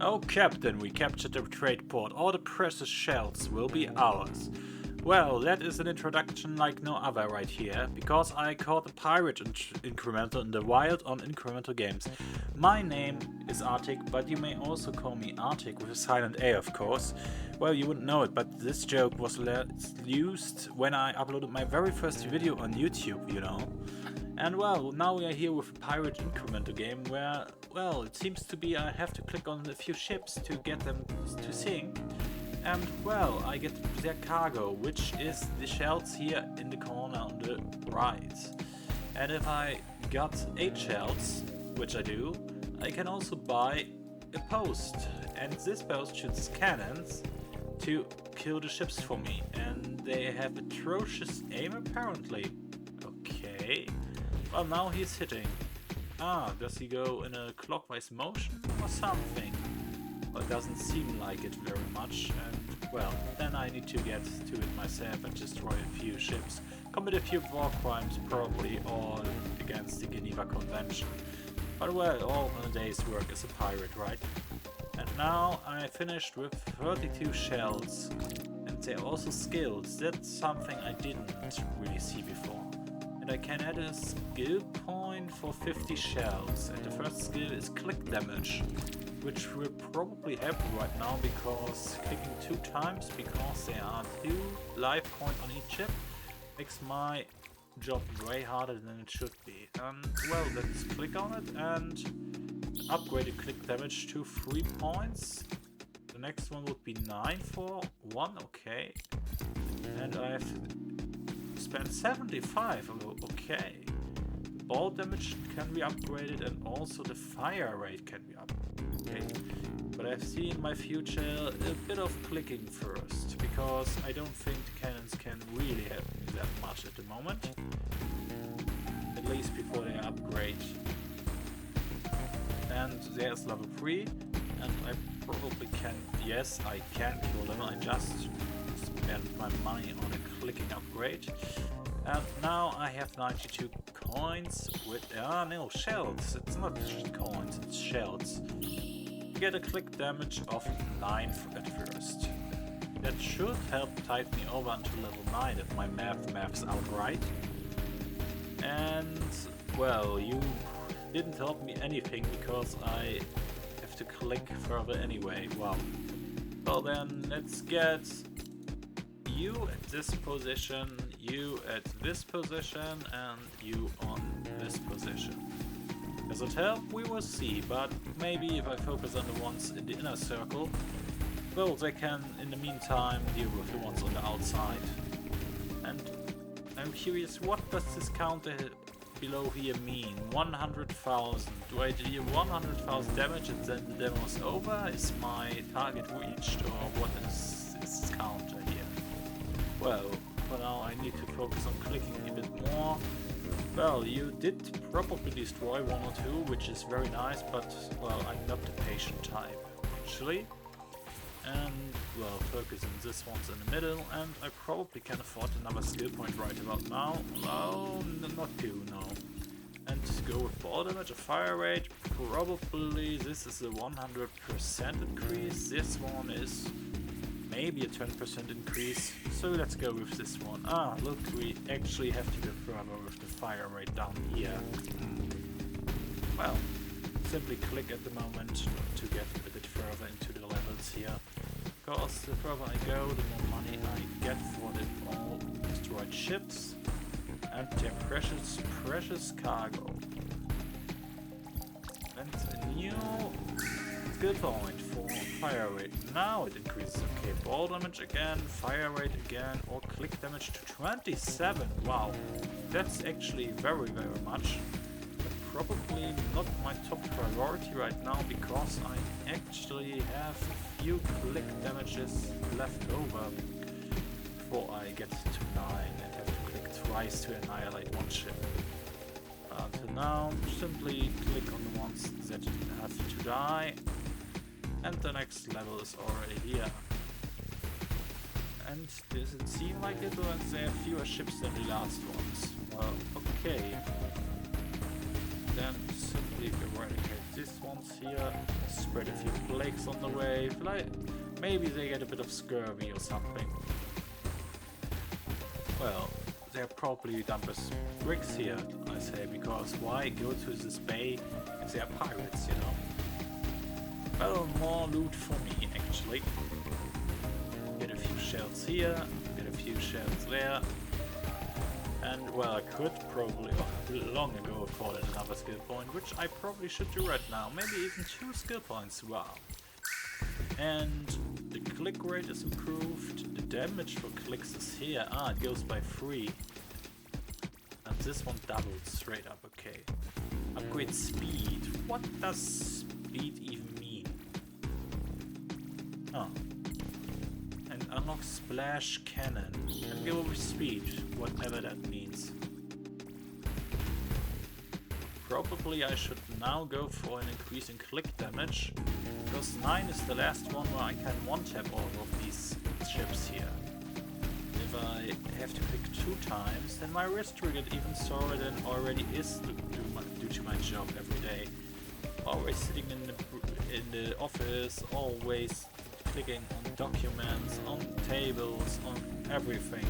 Oh, Captain, we captured the trade port. All the precious shells will be ours. Well, that is an introduction like no other right here, because I caught a pirate incremental in the wild on Incremental Games. My name is Arctic, but you may also call me Arctic with a silent A, of course. Well, you wouldn't know it, but this joke was used when I uploaded my very first video on YouTube, you know. And well, now we are here with a pirate incremental game where, well, it seems to be I have to click on a few ships to get them to sink. And well, I get their cargo, which is the shells here in the corner on the right. And if I got 8 shells, which I do, I can also buy a post. And this post shoots cannons to kill the ships for me. And they have atrocious aim apparently. Okay. Well, now he's hitting. Does he go in a clockwise motion or something? Well, it doesn't seem like it very much, and well, then I need to get to it myself and destroy a few ships, commit a few war crimes, probably all against the Geneva Convention. But well, all in a day's work as a pirate, right? And now I finished with 32 shells, and they're also skills. That's something I didn't really see before. And I can add a skill point for 50 shells, and the first skill is click damage, which will probably help right now because clicking 2 times, because there are 2 life points on each ship, makes my job way harder than it should be. Well, let's click on it and upgrade the click damage to 3 points. The next one would be 9 for 1, okay. And I have spent 75, okay. The ball damage can be upgraded and also the fire rate can be upgraded. Okay. But I see in my future a bit of clicking first, because I don't think the cannons can really help me that much at the moment. At least before they upgrade. And there's level 3, and I probably can, yes, I can kill them. I just spent my money on a clicking upgrade. And now I have 92 coins with, no, shells. It's not coins, it's shells. You get a click damage of 9 at first. That should help tide me over until level 9 if my maths out right. And well, you didn't help me anything because I have to click further anyway. Wow. Well then, let's get you at this position, you at this position, and you on this position. Does it help? We will see, but maybe if I focus on the ones in the inner circle, well, they can in the meantime deal with the ones on the outside. And I'm curious, what does this counter below here mean? 100,000. Do I deal 100,000 damage and then the demo is over? Is my target reached, or what is this counter here? Well, for now I need to focus on clicking a bit more. Well, you did probably destroy 1 or 2, which is very nice, but well, I'm not the patient type, actually. And well, focus on this one's in the middle, and I probably can afford another skill point right about now. Well, not 2, no. And to go with ball damage, a fire rate, probably this is a 100% increase. This one is maybe a 10% increase, so let's go with this one. Look, we actually have to go further with the fire rate down here. Well, simply click at the moment to get a bit further into the levels here. Because the further I go, the more money I get for the all destroyed ships and their precious cargo. And a new skill point for fire rate. Now it increases. Okay, ball damage again, fire rate again, or click damage to 27. Wow, that's actually very much. But probably not my top priority right now, because I actually have a few click damages left over before I get to 9 and have to click twice to annihilate 1 ship. Until now, simply click on the ones that have to die. And the next level is already here. And does it seem like it, or is there fewer ships than the last ones? Well, okay. Then simply eradicate these ones here. Spread a few flakes on the way. Like, maybe they get a bit of scurvy or something. Well, they're probably done with bricks here, I say, because why go to this bay if they are pirates, you know? Well, more loot for me, actually. Get a few shells here, get a few shells there. And, well, I could probably, long ago, afford another skill point, which I probably should do right now. Maybe even 2 skill points, wow. And the click rate is improved, the damage for clicks is here. Ah, it goes by 3. And this one doubled straight up, okay. Upgrade speed. What does speed even mean? Oh. And unlock splash cannon. And go with speed, whatever that means. Probably I should now go for an increase in click damage, because 9 is the last one where I can one-tap all of these ships here. If I have to click 2 times, then my wrist will get even sorer than already is due to my job every day. Always sitting in the office, always clicking on documents, on tables, on everything.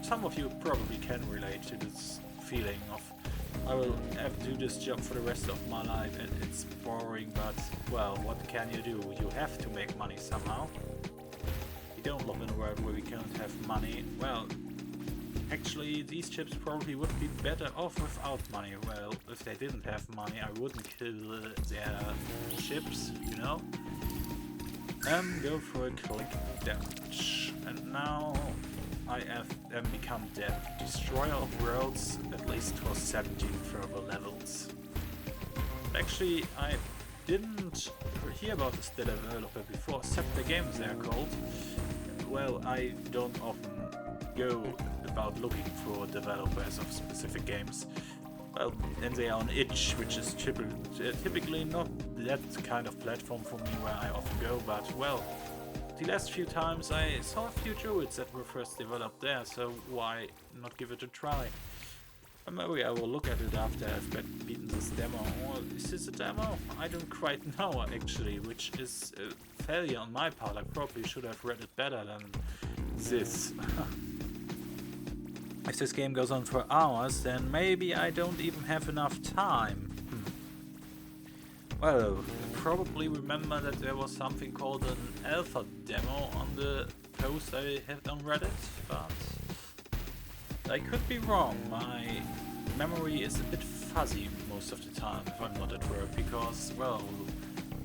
Some of you probably can relate to this feeling of I will have to do this job for the rest of my life and it's boring, but well, what can you do? You have to make money somehow. We don't live in a world where we can't have money. Well, actually these ships probably would be better off without money. Well, if they didn't have money I wouldn't kill their ships, you know? Go for a click damage. And now I have become dead. Destroyer of worlds, at least for 17 further levels. Actually, I didn't hear about this developer before. Scepter Games they are called. Well, I don't often go about looking for developers of specific games. Well, and they are on itch, which is typically not that kind of platform for me where I often go, but well, the last few times I saw a few druids that were first developed there, so why not give it a try? Maybe I will look at it after I've beaten this demo. Or is this a demo? I don't quite know actually, which is a failure on my part. I probably should have read it better than this. If this game goes on for hours, then maybe I don't even have enough time. Well, you probably remember that there was something called an alpha demo on the post I had on Reddit, but I could be wrong. My memory is a bit fuzzy most of the time if I'm not at work, because, well,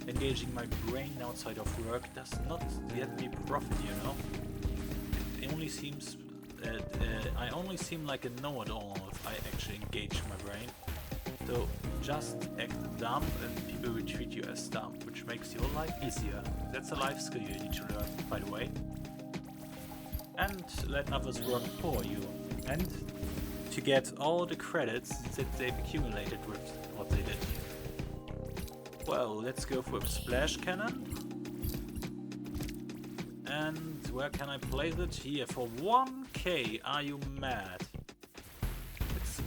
engaging my brain outside of work does not get me profit, you know? It only seems that I only seem like a know-it-all if I actually engage my brain. So just act dumb and people will treat you as dumb, which makes your life easier. That's a life skill you need to learn, by the way. And let others work for you. And to get all the credits that they've accumulated with what they did. Well, let's go for a splash cannon. And where can I place it? Here, for 1k, are you mad? It's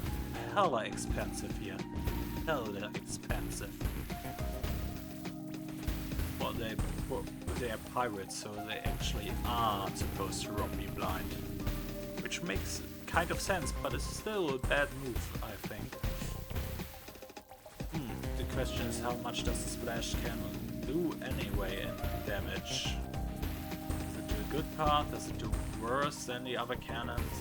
hella expensive here. Hella expensive. Well, they are pirates, so they actually are supposed to rob me blind. Which makes kind of sense, but it's still a bad move, I think. The question is, how much does the splash cannon do anyway in damage? Does it do a good part? Does it do worse than the other cannons?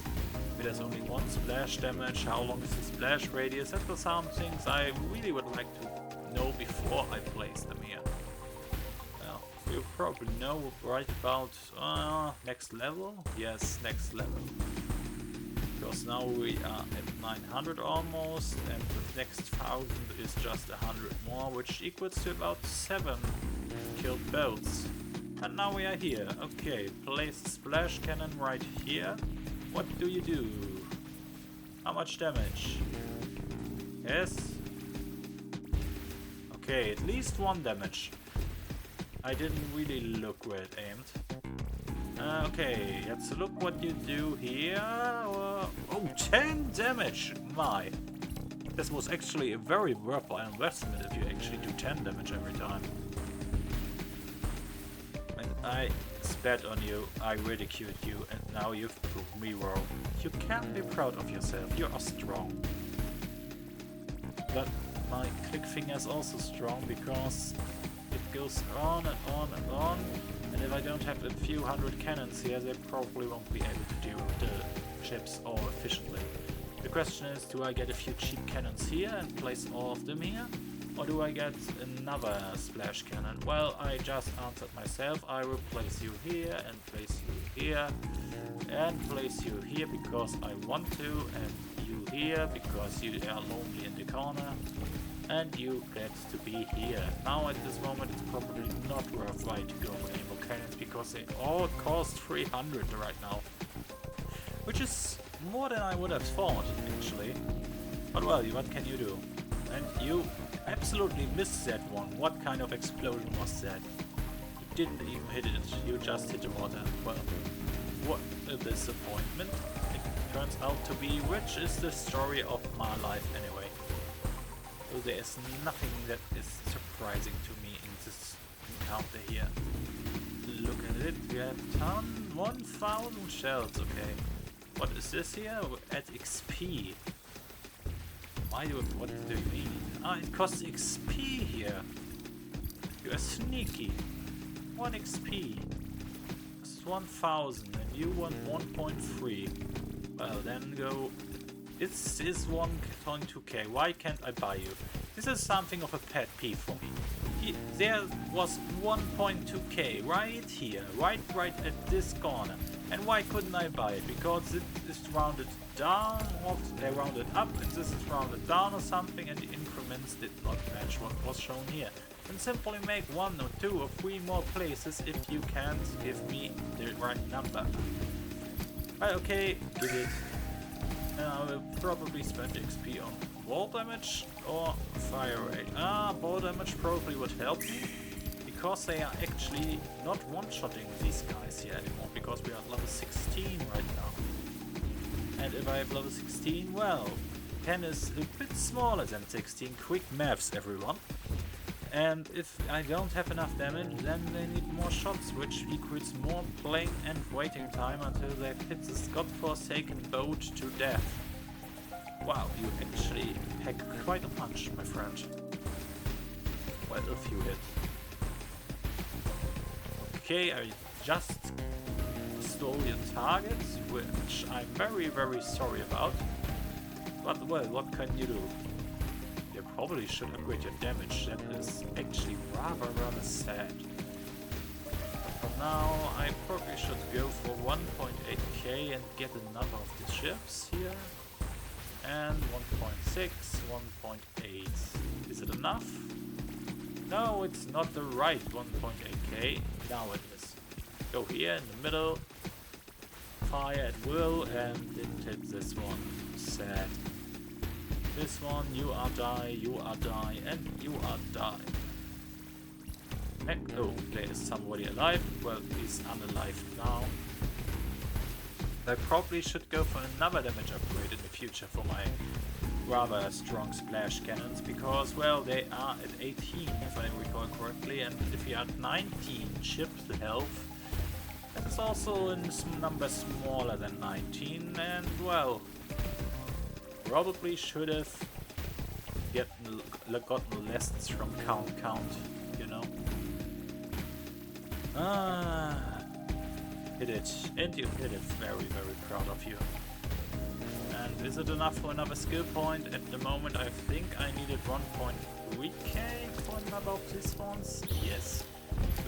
If there's only 1 splash damage, how long is the splash radius? That are some things I really would like to know before I place them here. Well, you probably know right about next level? Yes, next level. Because now we are at 900 almost, and the next 1000 is just 100 more, which equals to about 7 killed boats. And now we are here. Okay, place the splash cannon right here. What do you do? How much damage? Yes? Okay, at least 1 damage. I didn't really look where it aimed. Okay, let's look what you do here. Oh, 10 damage! My. This was actually a very worthwhile investment if you actually do 10 damage every time. And I spat on you, I ridiculed you, and now you've proved me wrong. You can be proud of yourself, you are strong. But my click finger is also strong because it goes on and on and on, and if I don't have a few hundred cannons here, they probably won't be able to do the ships all efficiently. The question is, do I get a few cheap cannons here and place all of them here? Or do I get another splash cannon? Well, I just answered myself. I will place you here and place you here and place you here because I want to, and you here because you are lonely in the corner, and you get to be here. Now at this moment it's probably not worthwhile to go for any more cannons because they all cost 300 right now. Which is more than I would have thought, actually. But well, what can you do? And you absolutely missed that one. What kind of explosion was that? You didn't even hit it, you just hit the water. Well, what a disappointment it turns out to be, which is the story of my life anyway. So there is nothing that is surprising to me in this encounter here. Look at it, we have 1,000 shells, okay. What is this here? Add XP. What do you mean? Ah, it costs XP here. You are sneaky. 1 XP. This is 1,000 and you want 1.3. Well, then go. This is 1.2k. Why can't I buy you? This is something of a pet peeve for me. There was 1.2k right here, right at this corner. And why couldn't I buy it? Because it is rounded down, or they rounded up, and this is rounded down or something, and the increments did not match what was shown here. And simply make 1 or 2 or 3 more places if you can't give me the right number. Well, okay, give it. And I will probably spend XP on wall damage or fire rate. Ball damage probably would help me, because they are actually not one-shotting these guys here anymore, because we are at level 16 right now. And if I have level 16, well, 10 is a bit smaller than 16. Quick maths, everyone. And if I don't have enough damage, then they need more shots, which equals more playing and waiting time until they hit this godforsaken boat to death. Wow, you actually pack quite a punch, my friend. Well, if you hit. Okay, I just stole your target, which I'm very, very sorry about. But well, what can you do? You probably should upgrade your damage. That is actually rather sad. But for now, I probably should go for 1.8k and get another of the ships here. And 1.6, 1.8. Is it enough? No, it's not the right 1.8k. Now it is. Go here in the middle. Fire at will and didn't hit this one. Sad. This one, you are die, and you are die. Heck, oh, there is somebody alive. Well, he's unalive now. I probably should go for another damage upgrade in the future for my rather strong splash cannons, because, well, they are at 18 if I recall correctly, and if you had 19 ships health, that's also in some number smaller than 19, and, well, probably should have gotten lessons from count, you know. Hit it, and you hit it. Very, very proud of you. And is it enough for another skill point? At the moment I think I needed 1.3k for another of these ones. Yes.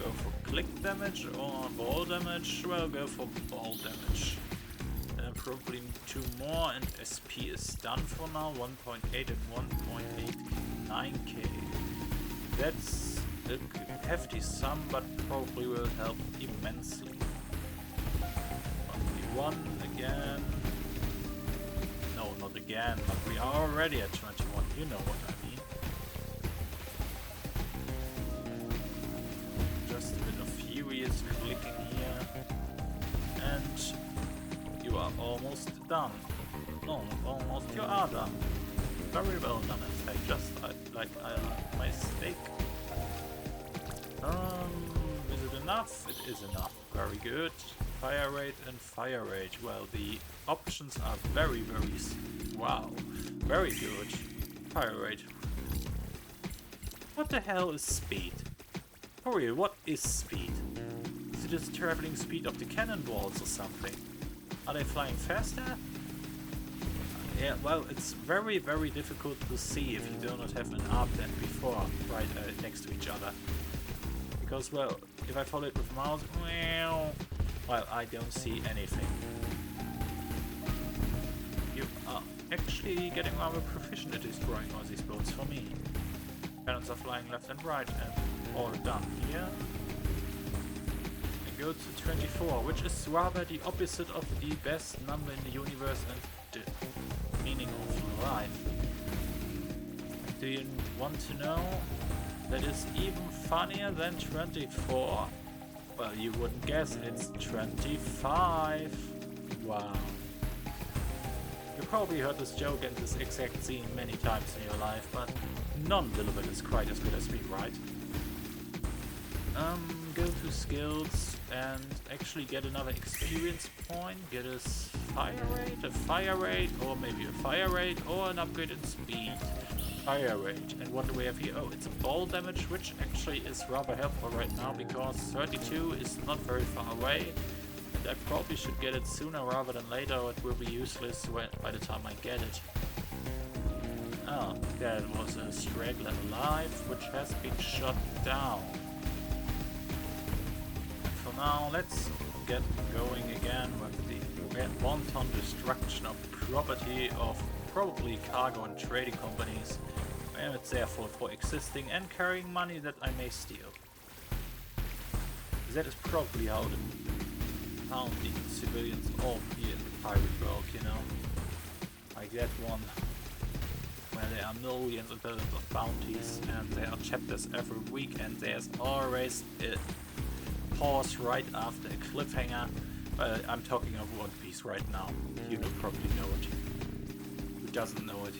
Go for click damage or ball damage? Well, go for ball damage. Probably 2 more, and SP is done for now. 1.8 and 1.89k. That's a hefty sum, but probably will help immensely. 21 again. No, not again, but we are already at 21. You know what I mean. Just a bit of furious clicking here. And you are almost done. No, almost you are done. Very well done, in fact, just like I like my steak. Is it enough? It is enough. Very good. Fire rate and fire rate. Well, the options are very, wow, very good. Fire rate. What the hell is speed? For real, what is speed? Is it just traveling speed of the cannonballs or something? Are they flying faster? Yeah, well, it's very, difficult to see if you do not have an armband before, right next to each other. Because, well, if I follow it with mouse, well, I don't see anything. You are actually getting rather proficient at destroying all these boats for me. Cannons are flying left and right, and all done here. I go to 24, which is rather the opposite of the best number in the universe and the meaning of life. Do you want to know that is even funnier than 24? Well, you wouldn't guess, it's 25. Wow. You probably heard this joke and this exact scene many times in your life, but none of it is quite as good as me, right? Go to skills and actually get another experience point, get a fire rate, or maybe a fire rate, or an upgrade in speed. Fire rate. And what do we have here? Oh, it's a ball damage, which actually is rather helpful right now because 32 is not very far away. And I probably should get it sooner rather than later, or it will be useless by the time I get it. Oh, that was a straggler alive, which has been shot down. For now, let's get going again with the wanton destruction of property of probably cargo and trading companies, and it's therefore for existing and carrying money that I may steal. That is probably how the civilians all be in the pirate world, you know. Like that one where there are millions of billions of bounties and there are chapters every week and there's always a pause right after a cliffhanger. I'm talking of One Piece right now. You probably know it. Who doesn't know it?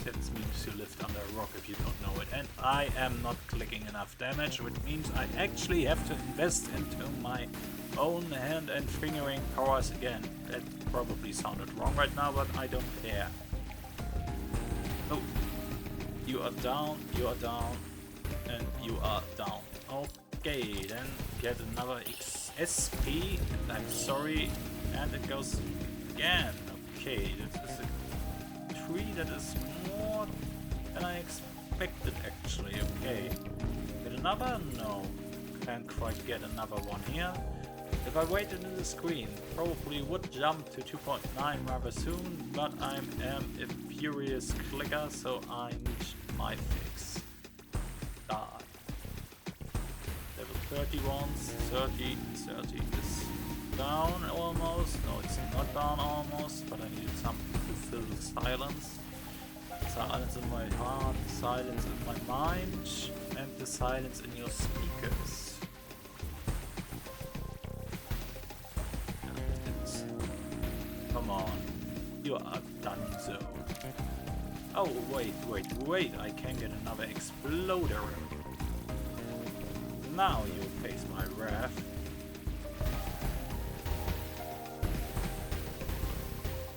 That means you lived under a rock if you don't know it. And I am not clicking enough damage, which means I actually have to invest into my own hand and fingering powers again. That probably sounded wrong right now, but I don't care. Oh, you are down, and you are down. Okay, then get another SP, and I'm sorry, and it goes again. Okay, this is a tree that is more than I expected actually. Okay, get another? No, can't quite get another one here. If I waited in the screen, probably would jump to 2.9 rather soon, but I am a furious clicker, so I need my fix. Die. Level 31, 30 is down almost. No, it's not down almost, but I needed something to fill the silence. Silence in my heart, silence in my mind, and the silence in your speakers. Come on, you are done so. Oh, wait, I can get another exploder. Now you face my wrath.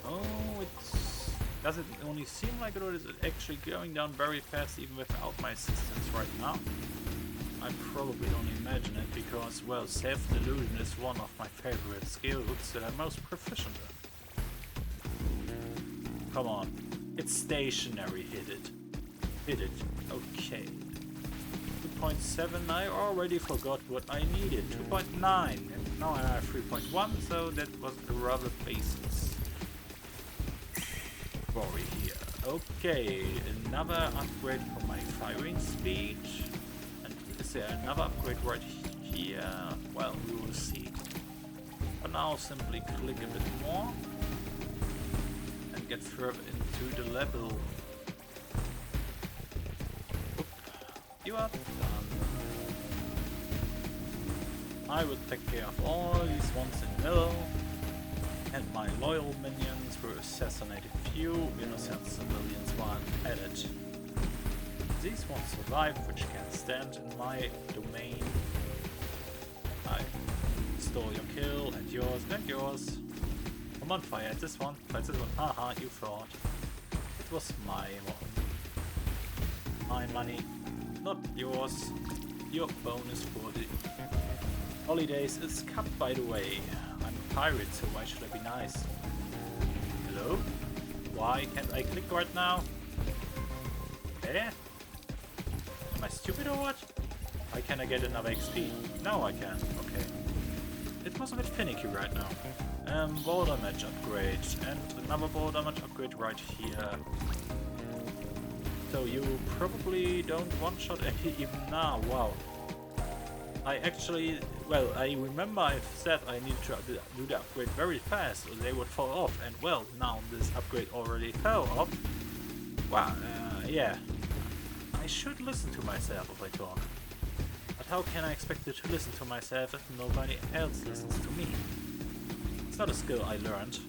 Oh, does it only seem like it, or is it actually going down very fast even without my assistance right now? I probably only imagine it because, well, self-delusion is one of my favorite skills that I'm most proficient in. Come on, it's stationary, hit it, okay. 2.7, I already forgot what I needed, 2.9, and now I have 3.1, so that was a rather basis. Glory here. Okay, another upgrade for my firing speed, and is there another upgrade right here? Well, we will see. For now, simply click a bit more. Get further into the level. Oop. You are done. I will take care of all these ones in the middle. And my loyal minions were assassinated. Few innocent civilians were added. These won't survive, which can stand in my domain. I stole your kill, and yours, and yours. Come on, fire at this one. Fire at this one. Haha, you thought. It was my money, not yours. Your bonus for the holidays is cut, by the way. I'm a pirate, so why should I be nice? Hello? Why can't I click right now? Eh? Am I stupid or what? Why can't I get another XP? No, I can. Okay. It was a bit finicky right now. Ball damage upgrade, and another ball damage upgrade right here. So you probably don't one-shot even now. Wow. I actually, well, I remember I said I need to do the upgrade very fast or they would fall off, and well, now this upgrade already fell off. Wow, yeah. I should listen to myself if I talk. But how can I expect to listen to myself if nobody else listens to me? It's not a skill I learned.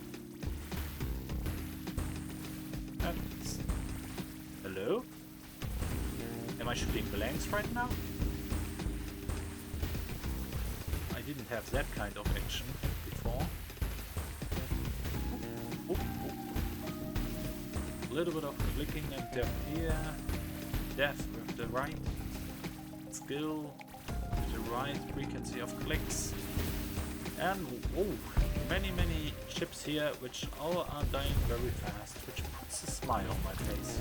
Hello? Am I shooting blanks right now? I didn't have that kind of action before. A little bit of clicking and death here. Death with the right skill, with the right frequency of clicks. And many ships here which all are dying very fast, which puts a smile on my face.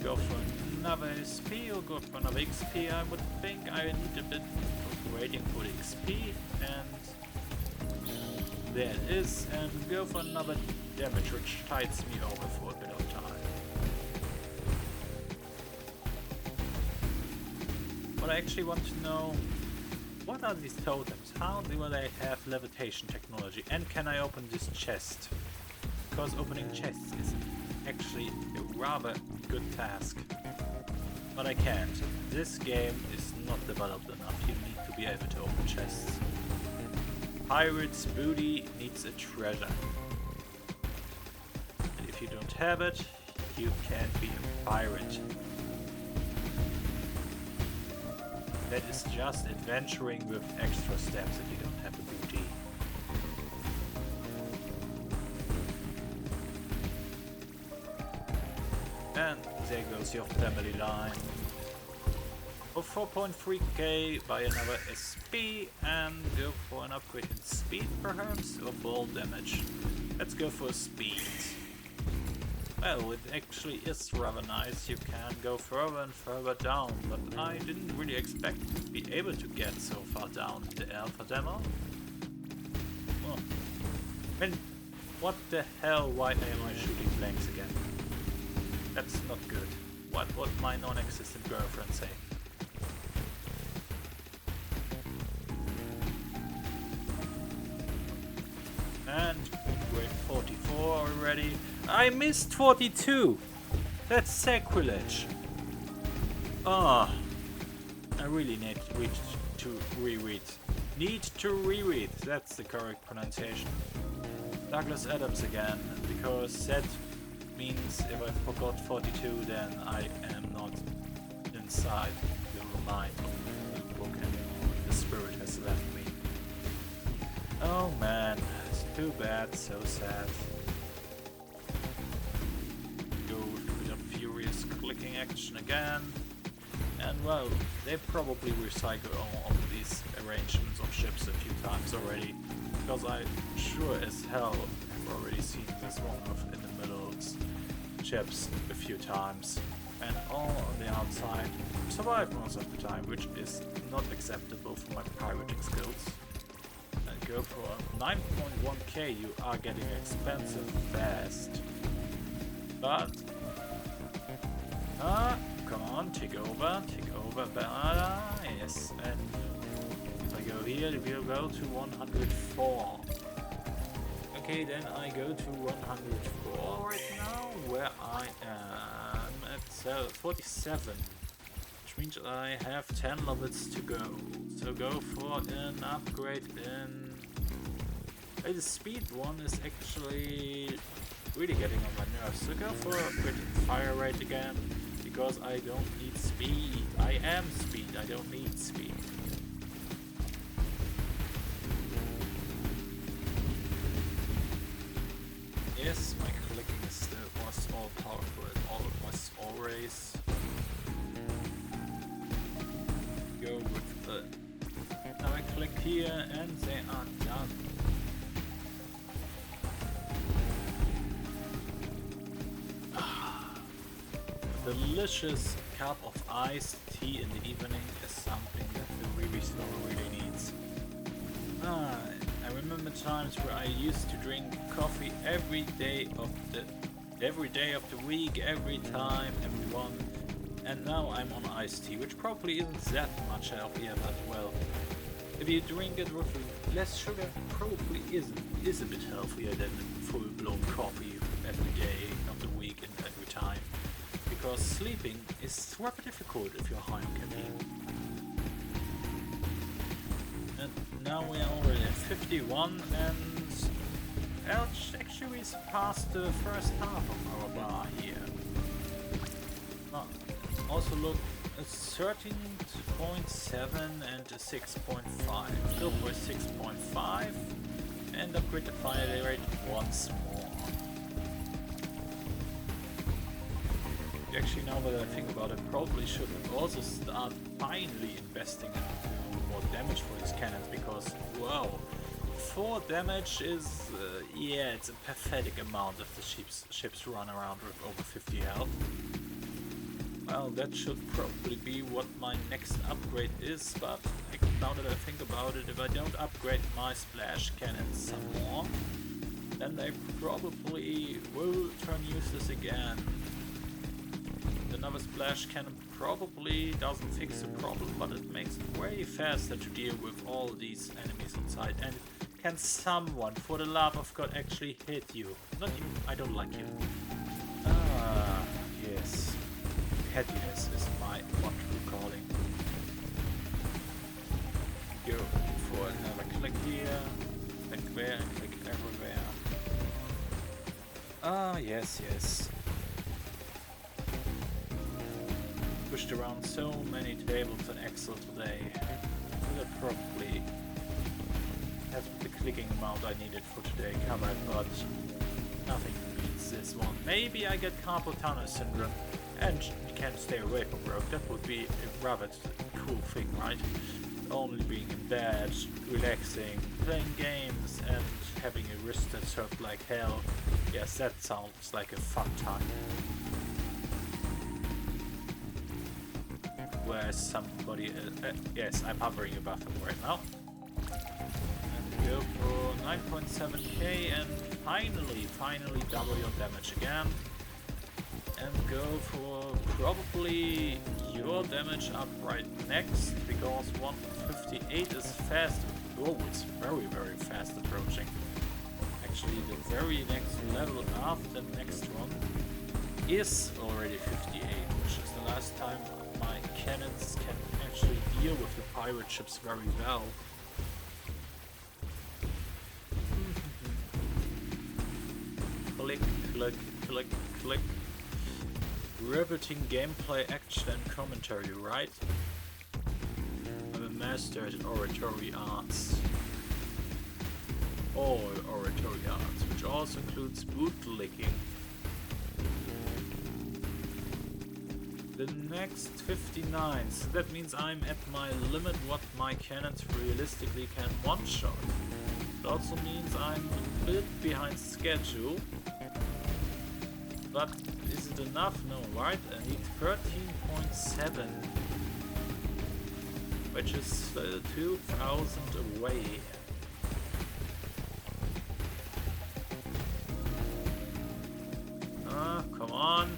Go for another SP or go for another XP. I would think I need a bit of waiting for the XP, and there it is, and go for another damage which tides me over for a bit of time. What I actually want to know, what are these totems? How do they have levitation technology? And can I open this chest? Because opening chests is actually a rather good task. But I can't. This game is not developed enough. You need to be able to open chests. Pirate's booty needs a treasure. And if you don't have it, you can't be a pirate. That is just adventuring with extra steps if you don't have a booty. And there goes your family line. For 4.3k buy another SP and go for an upgrade in speed perhaps, or ball damage. Let's go for speed. Well, it actually is rather nice. You can go further and further down, but I didn't really expect to be able to get so far down in the alpha demo. Oh. And what the hell, why am I shooting blanks again? That's not good. What would my non-existent girlfriend say? And grade 44 already. I missed 42! That's sacrilege! Ah, I really need to reread. Need to reread, that's the correct pronunciation. Douglas Adams again, because that means if I forgot 42 then I am not inside the mind of the book anymore. The spirit has left me. Oh man, it's too bad, so sad. Go with a furious clicking action again. And well, they probably recycle all of these arrangements of ships a few times already, because I sure as hell have already seen this one in the middle ships a few times, and all on the outside survive most of the time, which is not acceptable for my pirating skills. And go for 9.1k, you are getting expensive fast. But come on, take over, yes, and if I go here, we'll go to 104. Okay, then I go to 104 right now, where I am at 47, which means I have 10 levels to go. So go for an upgrade in The speed one is actually really getting on my nerves. So go for a crit fire rate again, because I don't need speed. I am speed, I don't need speed. Yes, my clicking was all powerful, it was always. Go with the... Now I click here and they are done. A delicious cup of iced tea in the evening is something that the really slow really needs. I remember times where I used to drink coffee every day of the week, every time, everyone. And now I'm on iced tea, which probably isn't that much healthier, but well, if you drink it with less sugar, probably is a bit healthier than full-blown coffee every day of the week and every time. Because sleeping is rather difficult if you're high on caffeine. And now we are already at 51, and actually we surpassed the first half of our bar here. Also look, a 13.7 and a 6.5. Go for 6.5 and upgrade the fire rate once more. Actually, now that I think about it, probably should also start finally investing in more damage for these cannons, because, wow, 4 damage is, yeah, it's a pathetic amount if the ships run around with over 50 health. Well, that should probably be what my next upgrade is, but now that I think about it, if I don't upgrade my splash cannons some more, then they probably will turn useless again. Another splash cannon probably doesn't fix the problem, but it makes it way faster to deal with all these enemies inside. And can someone, for the love of God, actually hit you? Not you, I don't like you. Ah, yes. Pettiness is my what true calling. Go for another click here, click there, and click everywhere. Ah, yes, yes. Pushed around so many tables in Excel today. That probably has the clicking amount I needed for today covered, but nothing beats this one. Maybe I get carpal tunnel syndrome and can't stay away from work. That would be a rather cool thing, right? Only being in bed, relaxing, playing games, and having a wrist that's hurt like hell. Yes, that sounds like a fun time. Where's somebody... yes, I'm hovering above him right now. And go for 9.7k and finally double your damage again. And go for probably your damage up right next, because 158 is fast. Oh, it's very, very fast approaching. Actually, the very next level after the next one is already 58, which is the last time my cannons can actually deal with the pirate ships very well. Click, click, click, click. Riveting gameplay, action and commentary, right? I'm a master at oratory arts. All oratory arts, which also includes bootlicking. The next 59, so that means I'm at my limit what my cannons realistically can one-shot. It also means I'm a bit behind schedule. But is it enough? No, right? I need 13.7, which is 2,000 away. Ah, come on.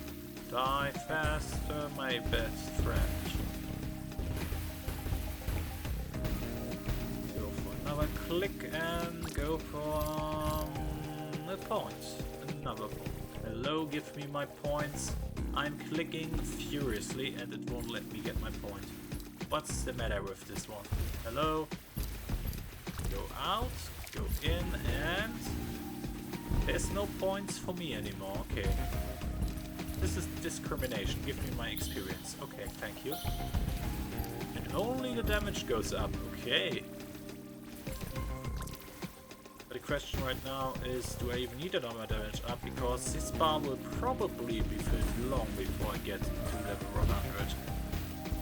Die faster, my best friend. Go for another click and go for a point. Another point. Hello, give me my points. I'm clicking furiously and it won't let me get my point. What's the matter with this one? Hello? Go out. Go in and... There's no points for me anymore, okay. This is discrimination, give me my experience. Okay, thank you. And only the damage goes up, okay. But the question right now is, do I even need another damage up? Because this bar will probably be filled long before I get to level 100.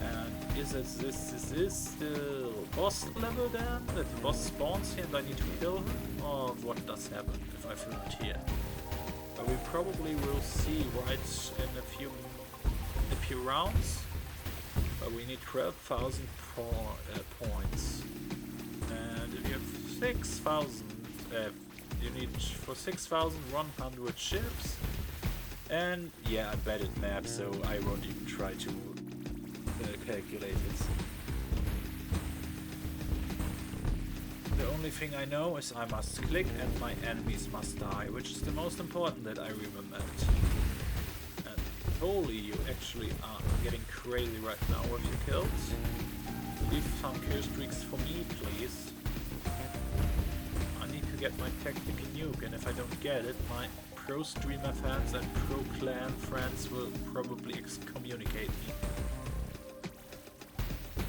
And is this still boss level then? That the boss spawns here and I need to kill him? Or what does happen if I fill it here? But we probably will see right in a few rounds. But we need 12,000 points. And if you have 6,000, you need for 6,100 ships. And yeah, I bet it maps, so I won't even try to calculate it. The only thing I know is I must click and my enemies must die, which is the most important that I remembered. And holy, you actually are getting crazy right now with your kills. Leave some kill streaks for me, please. I need to get my tactical nuke, and if I don't get it, my pro streamer fans and pro clan friends will probably excommunicate me.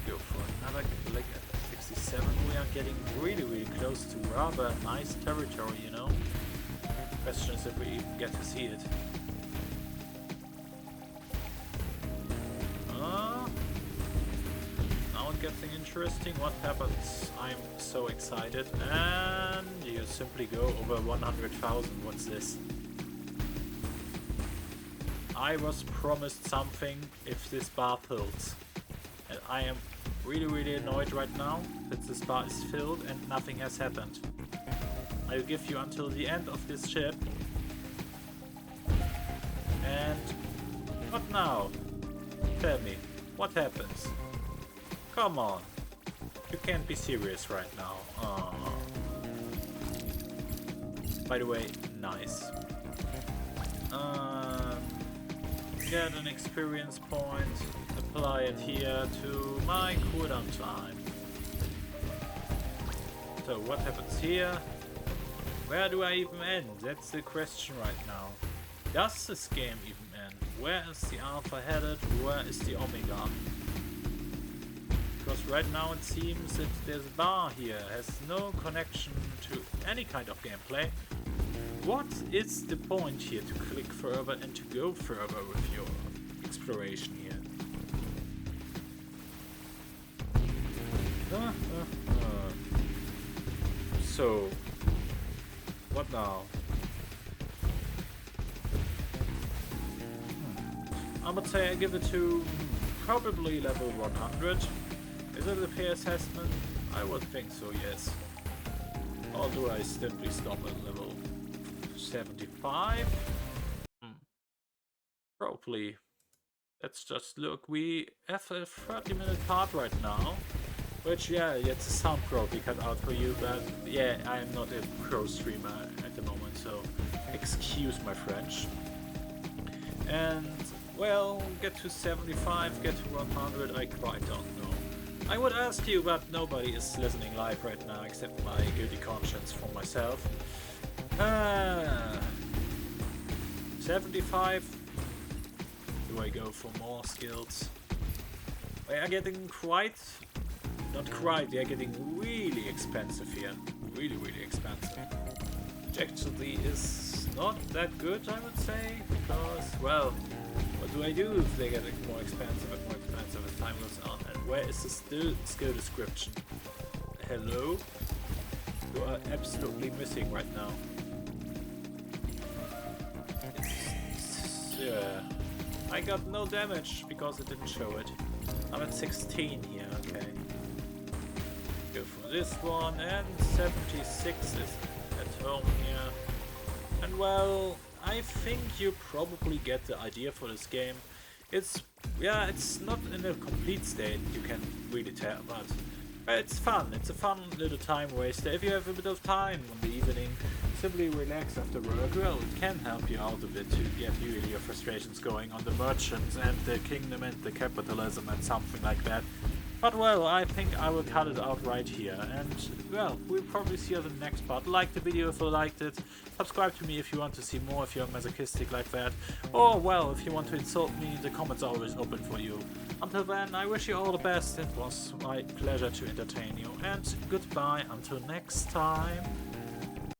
Go for another click at 67. We are getting really close to rather nice territory, you know. Question is if we even get to see it. Now it's getting interesting. What happens? I'm so excited. And you simply go over 100,000. What's this? I was promised something if this bar fills. And I am really annoyed right now that this bar is filled and nothing has happened. I'll give you until the end of this ship. And what now? Tell me, what happens? Come on. You can't be serious right now. By the way, nice. Get an experience point, apply it here to my cooldown time. So what happens here? Where do I even end? That's the question right now. Does this game even end? Where is the alpha headed? Where is the omega? Because right now it seems that this bar here has no connection to any kind of gameplay. What is the point here to click further and to go further with your exploration here? So, what now? I would say I give it to probably level 100. Is it a fair assessment? I would think so, yes. Or do I simply stop at level 75? Probably. Let's just look. We have a 30-minute part right now. Which, yeah, it's a sound probably cut out for you, but yeah, I am not a pro streamer at the moment, so excuse my French. And, well, get to 75, get to 100, I quite don't know. I would ask you, but nobody is listening live right now except my guilty conscience for myself. 75. Do I go for more skills? They are getting quite... Not quite, they are getting really expensive here. Really expensive. Objectively is not that good, I would say, because, well, what do I do if they get more expensive and more expensive as time goes on? And where is the skill description? Hello? You are absolutely missing right now. I got no damage because it didn't show it. I'm at 16 here, okay. Go for this one, and 76 is at home here. And well, I think you probably get the idea for this game. It's not in a complete state, you can really tell, but it's fun. It's a fun little time waster. If you have a bit of time in the evening, simply relax after work, well, it can help you out a bit to get you your frustrations going on the merchants and the kingdom and the capitalism and something like that. But well, I think I will cut it out right here, and well, we'll probably see you in the next part. Like the video if you liked it, subscribe to me if you want to see more, if you're masochistic like that, or well, if you want to insult me, the comments are always open for you. Until then, I wish you all the best, it was my pleasure to entertain you, and goodbye until next time.